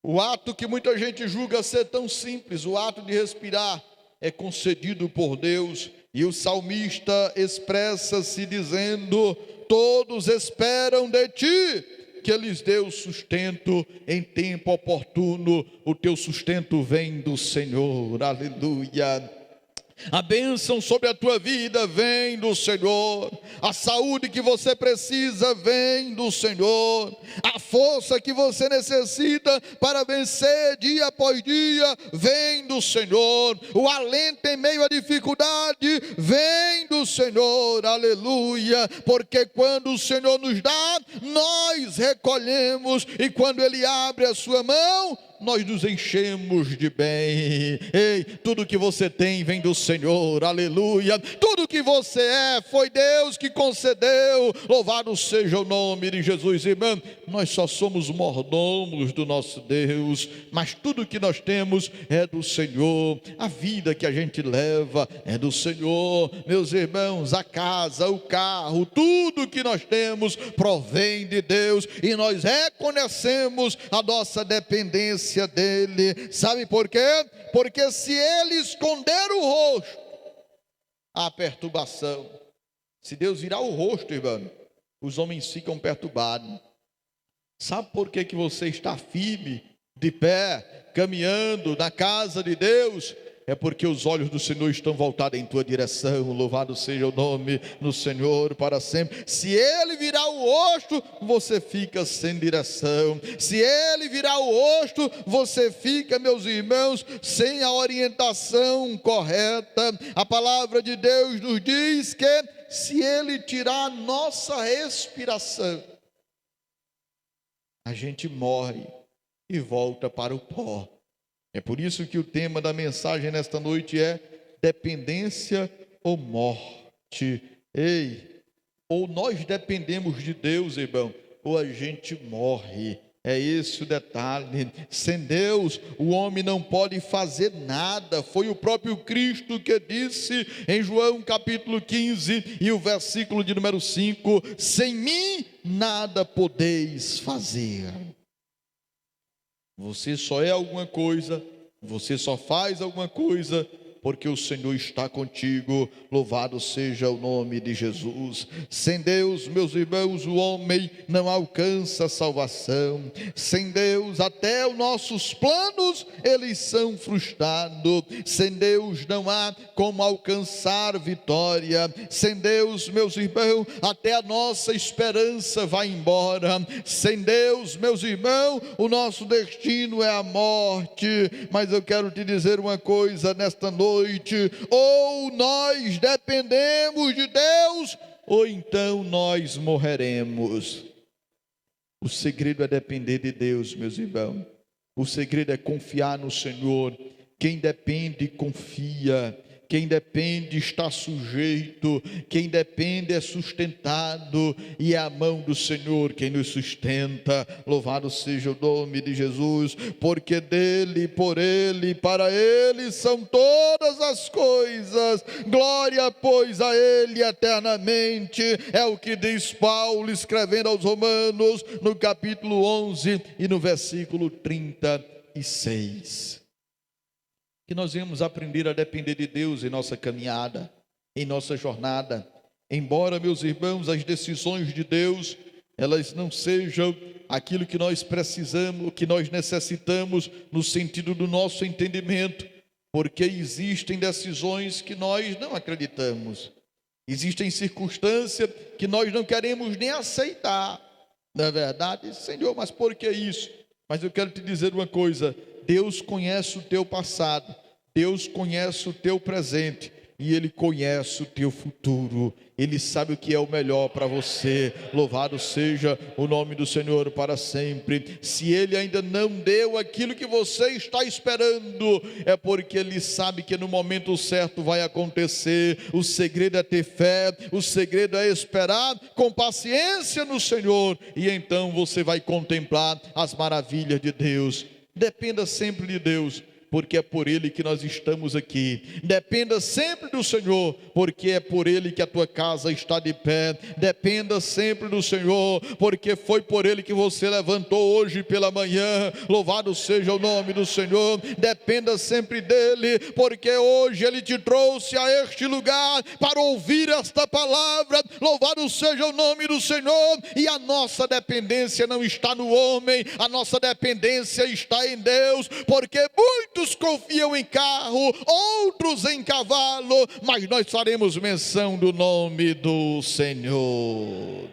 O ato que muita gente julga ser tão simples, o ato de respirar, é concedido por Deus. E o salmista expressa-se dizendo: todos esperam de ti, que Ele lhes dê o sustento em tempo oportuno. O teu sustento vem do Senhor, aleluia. A bênção sobre a tua vida vem do Senhor. A saúde que você precisa vem do Senhor. A força que você necessita para vencer dia após dia vem do Senhor. O alento em meio à dificuldade vem do Senhor, aleluia. Porque quando o Senhor nos dá, nós recolhemos, e quando Ele abre a sua mão, nós nos enchemos de bem. Ei, tudo que você tem vem do Senhor, aleluia. Tudo que você é, foi Deus que concedeu. Louvado seja o nome de Jesus, irmão. Nós só somos mordomos do nosso Deus, mas tudo que nós temos é do Senhor. A vida que a gente leva é do Senhor. Meus irmãos, a casa, o carro, tudo que nós temos provém de Deus, e nós reconhecemos a nossa dependência dele. Sabe por quê? Porque se Ele esconder o rosto, há perturbação. Se Deus virar o rosto, irmão, os homens ficam perturbados. Sabe por que você está firme, de pé, caminhando na casa de Deus? É porque os olhos do Senhor estão voltados em tua direção. Louvado seja o nome do Senhor para sempre. Se Ele virar o rosto, você fica sem direção. Se Ele virar o rosto, você fica, meus irmãos, sem a orientação correta. A palavra de Deus nos diz que se Ele tirar a nossa respiração, a gente morre e volta para o pó. É por isso que o tema da mensagem nesta noite é dependência ou morte. Ei, ou nós dependemos de Deus, irmão, ou a gente morre. É esse o detalhe. Sem Deus, o homem não pode fazer nada. Foi o próprio Cristo que disse em João capítulo 15 e o versículo de número 5: sem mim nada podeis fazer. Você só é alguma coisa, você só faz alguma coisa porque o Senhor está contigo. Louvado seja o nome de Jesus. Sem Deus, meus irmãos, o homem não alcança a salvação. Sem Deus, até os nossos planos, eles são frustrados. Sem Deus, não há como alcançar vitória. Sem Deus, meus irmãos, até a nossa esperança vai embora. Sem Deus, meus irmãos, o nosso destino é a morte. Mas eu quero te dizer uma coisa nesta noite: ou nós dependemos de Deus, ou então nós morreremos. O segredo é depender de Deus, meus irmãos. O segredo é confiar no Senhor. Quem depende, confia. Quem depende está sujeito. Quem depende é sustentado. E é a mão do Senhor quem nos sustenta. Louvado seja o nome de Jesus. Porque dele, por ele, para ele são todas as coisas. Glória, pois, a ele eternamente. É o que diz Paulo escrevendo aos Romanos no capítulo 11 e no versículo 36. Que nós venhamos aprender a depender de Deus em nossa caminhada, em nossa jornada. Embora, meus irmãos, as decisões de Deus, elas não sejam aquilo que nós precisamos, que nós necessitamos no sentido do nosso entendimento, porque existem decisões que nós não acreditamos. Existem circunstâncias que nós não queremos nem aceitar. Não é verdade? Senhor, mas por que isso? Mas eu quero te dizer uma coisa: Deus conhece o teu passado, Deus conhece o teu presente e Ele conhece o teu futuro. Ele sabe o que é o melhor para você. Louvado seja o nome do Senhor para sempre. Se Ele ainda não deu aquilo que você está esperando, é porque Ele sabe que no momento certo vai acontecer. O segredo é ter fé, o segredo é esperar com paciência no Senhor, e então você vai contemplar as maravilhas de Deus. Dependa sempre de Deus. porque é por Ele que nós estamos aqui. Dependa sempre do Senhor, porque é por Ele que a tua casa está de pé. Dependa sempre do Senhor, porque foi por Ele que você levantou hoje pela manhã. Louvado seja o nome do Senhor. Dependa sempre dEle, porque hoje Ele te trouxe a este lugar para ouvir esta palavra. Louvado seja o nome do Senhor. E a nossa dependência não está no homem, a nossa dependência está em Deus, porque muitos confiam em carro, outros em cavalo, mas nós faremos menção do nome do Senhor.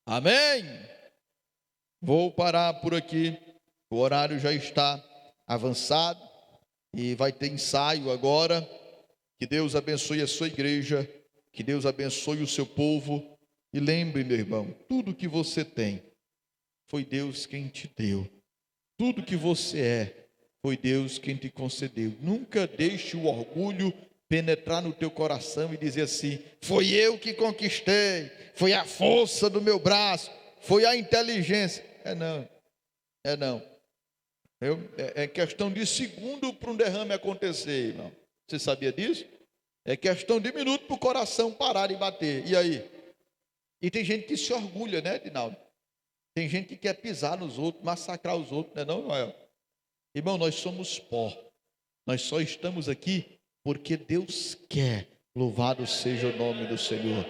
Amém? Vou parar por aqui, o horário já está avançado e vai ter ensaio agora. Que Deus abençoe a sua igreja, que Deus abençoe o seu povo. E lembre, meu irmão, tudo que você tem foi Deus quem te deu. Tudo que você é foi Deus quem te concedeu. Nunca deixe o orgulho penetrar no teu coração e dizer assim: foi eu que conquistei, foi a força do meu braço, foi a inteligência. É não. É questão de segundo para um derrame acontecer, irmão. Você sabia disso? É questão de minuto para o coração parar de bater. E aí? E tem gente que se orgulha, né, Dinaldo? Tem gente que quer pisar nos outros, massacrar os outros, não é não, Noel? Irmão, nós somos pó. Nós só estamos aqui porque Deus quer. Louvado seja o nome do Senhor.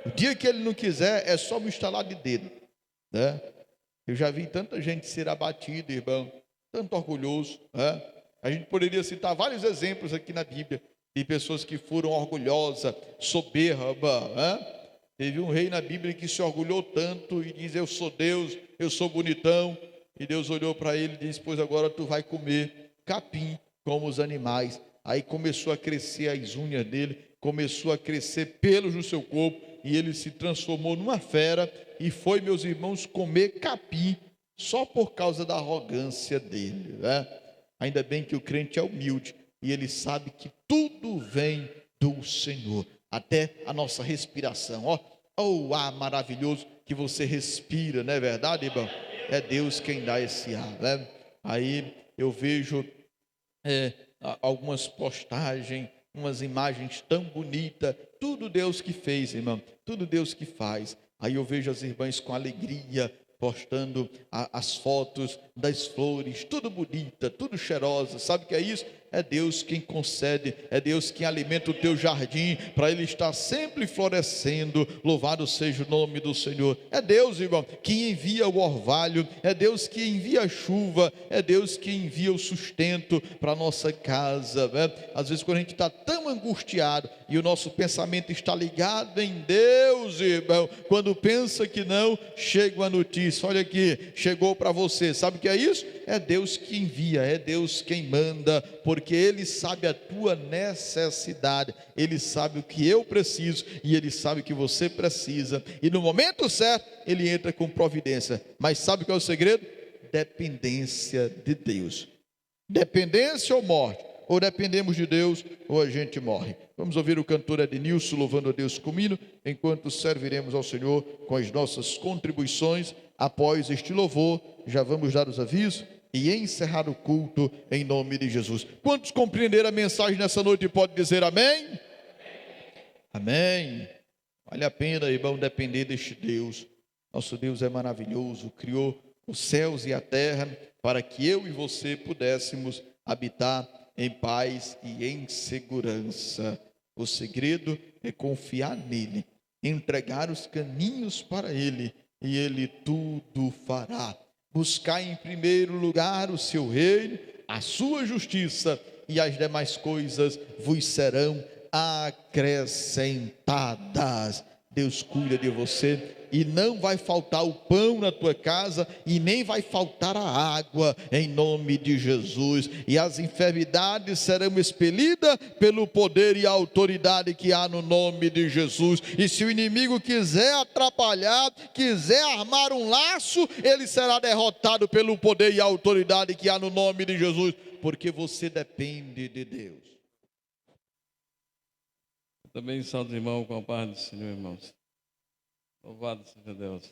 O dia que Ele não quiser, é só me estalar de dedo, né? Eu já vi tanta gente ser abatida, irmão, tanto orgulhoso, né? A gente poderia citar vários exemplos aqui na Bíblia de pessoas que foram orgulhosas, soberba, né? Teve um rei na Bíblia que se orgulhou tanto e diz: eu sou Deus, eu sou bonitão. E Deus olhou para ele e disse: pois agora tu vai comer capim como os animais. Aí começou a crescer as unhas dele, começou a crescer pelos no seu corpo, e ele se transformou numa fera e foi, meus irmãos, comer capim só por causa da arrogância dele, né? Ainda bem que o crente é humilde e ele sabe que tudo vem do Senhor, até a nossa respiração. Ó, ar maravilhoso que você respira, não é verdade, irmão? É Deus quem dá esse ar, né? Aí eu vejo algumas postagens, umas imagens tão bonitas. Tudo Deus que fez, irmão, tudo Deus que faz. Aí eu vejo as irmãs com alegria postando as fotos das flores, tudo bonita, tudo cheirosa. Sabe o que é isso? É Deus quem concede, é Deus quem alimenta o teu jardim para ele estar sempre florescendo. Louvado seja o nome do Senhor. É Deus, irmão, que envia o orvalho, é Deus que envia a chuva, é Deus que envia o sustento para a nossa casa, né? Às vezes quando a gente está tão angustiado e o nosso pensamento está ligado em Deus, irmão, quando pensa que não, chega uma notícia: olha aqui, chegou para você. Sabe o que é isso? É Deus que envia, é Deus quem manda, porque Ele sabe a tua necessidade, Ele sabe o que eu preciso e Ele sabe o que você precisa, e no momento certo Ele entra com providência. Mas sabe qual é o segredo? Dependência de Deus. Dependência ou morte? Ou dependemos de Deus ou a gente morre. Vamos ouvir o cantor Ednilson louvando a Deus comigo, enquanto serviremos ao Senhor com as nossas contribuições. Após este louvor, já vamos dar os avisos e encerrar o culto em nome de Jesus. Quantos compreenderam a mensagem nessa noite pode dizer amém? Amém. Vale a pena, irmão, depender deste Deus. Nosso Deus é maravilhoso, criou os céus e a terra para que eu e você pudéssemos habitar em paz e em segurança. O segredo é confiar nele, entregar os caminhos para ele, e ele tudo fará. Buscar em primeiro lugar o seu reino, a sua justiça, e as demais coisas vos serão acrescentadas. Deus cuida de você e não vai faltar o pão na tua casa e nem vai faltar a água, em nome de Jesus. E as enfermidades serão expelidas pelo poder e a autoridade que há no nome de Jesus. E se o inimigo quiser atrapalhar, quiser armar um laço, ele será derrotado pelo poder e a autoridade que há no nome de Jesus, porque você depende de Deus. Também salve, irmão, com a paz do Senhor, irmãos. Louvado seja Deus.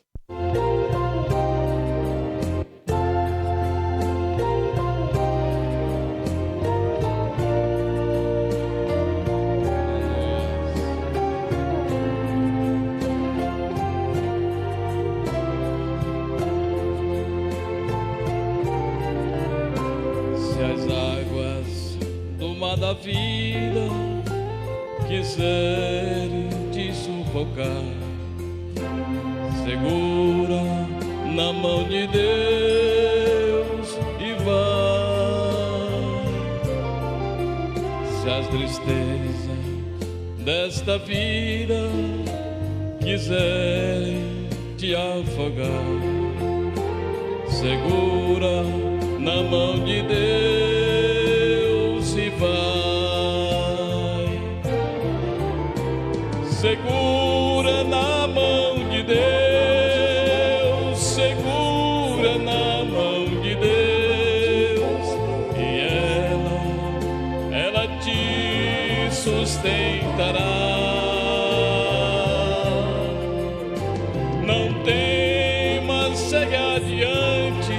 da vida quiser te sufocar, segura na mão de Deus e vai. Se as tristezas desta vida quiserem te afogar, segura na mão de Deus e vai. Segura na mão de Deus, segura na mão de Deus, e ela te sustentará. Não temas, segue adiante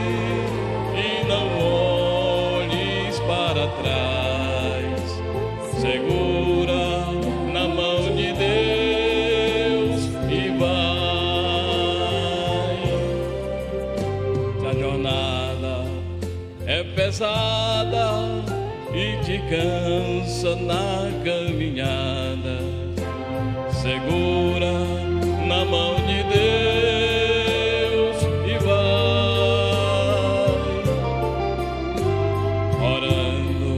e não olhes para trás. Segura na mão de Deus e vai. Se a jornada é pesada e te cansa na caminhada, segura na mão de Deus e vai. Orando,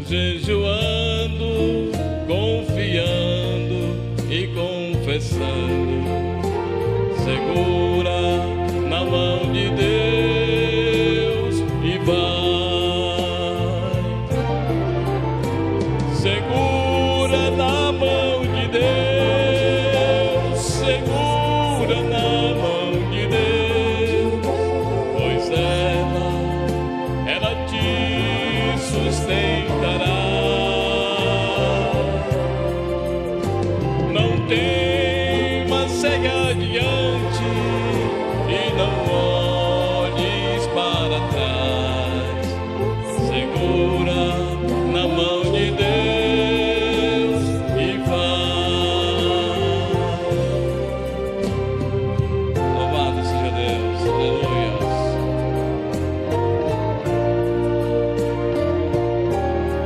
jejuando, confiando e confessando, segura na mão de Deus e vai. Segura na mão de Deus, segura na mão de Deus, pois ela te sustentará. Não temas, segue adiante e não olhes para trás. Segura na mão de Deus e vai. Louvado seja Deus, aleluia.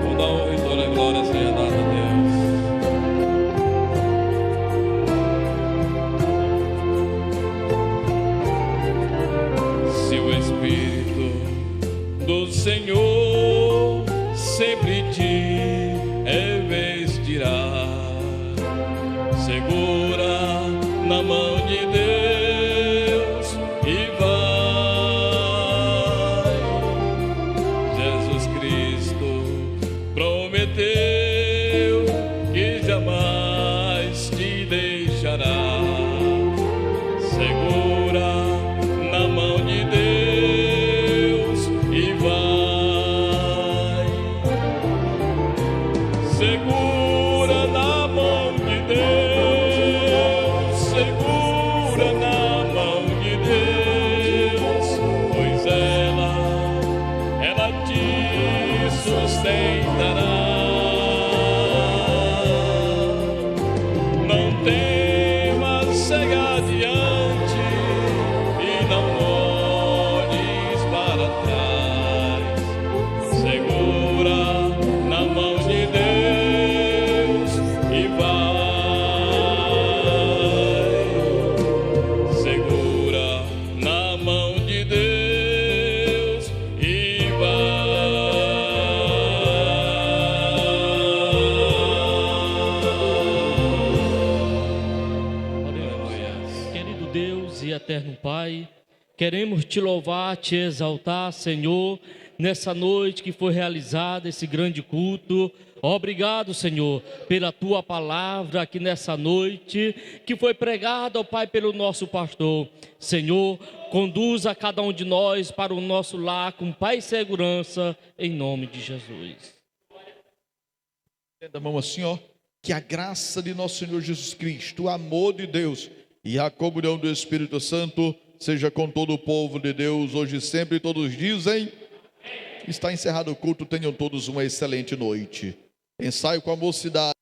Toda honra e toda glória seja dada a Deus. Se o Espírito do Senhor sempre te revestirá, segura na mão de Deus e vai. Jesus Cristo prometeu que jamais te deixará, segura na mão de Deus e vai. Segura na mão de Deus, segura na mão de Deus, pois ela te sustentará. Não temas, segue adiante e não olhes para trás. Segura na mão de Deus e vai. Segura na mão de Deus e vai. Querido Deus e eterno Pai, queremos te louvar, te exaltar, Senhor, nessa noite que foi realizado esse grande culto. Obrigado, Senhor, pela tua palavra aqui nessa noite, que foi pregada, ó Pai, pelo nosso pastor. Senhor, conduza cada um de nós para o nosso lar com paz e segurança, em nome de Jesus. Estenda a mão assim, ó. Que a graça de nosso Senhor Jesus Cristo, o amor de Deus e a comunhão do Espírito Santo seja com todo o povo de Deus, hoje e sempre. Todos dizem: está encerrado o culto, tenham todos uma excelente noite. Ensaio com a mocidade.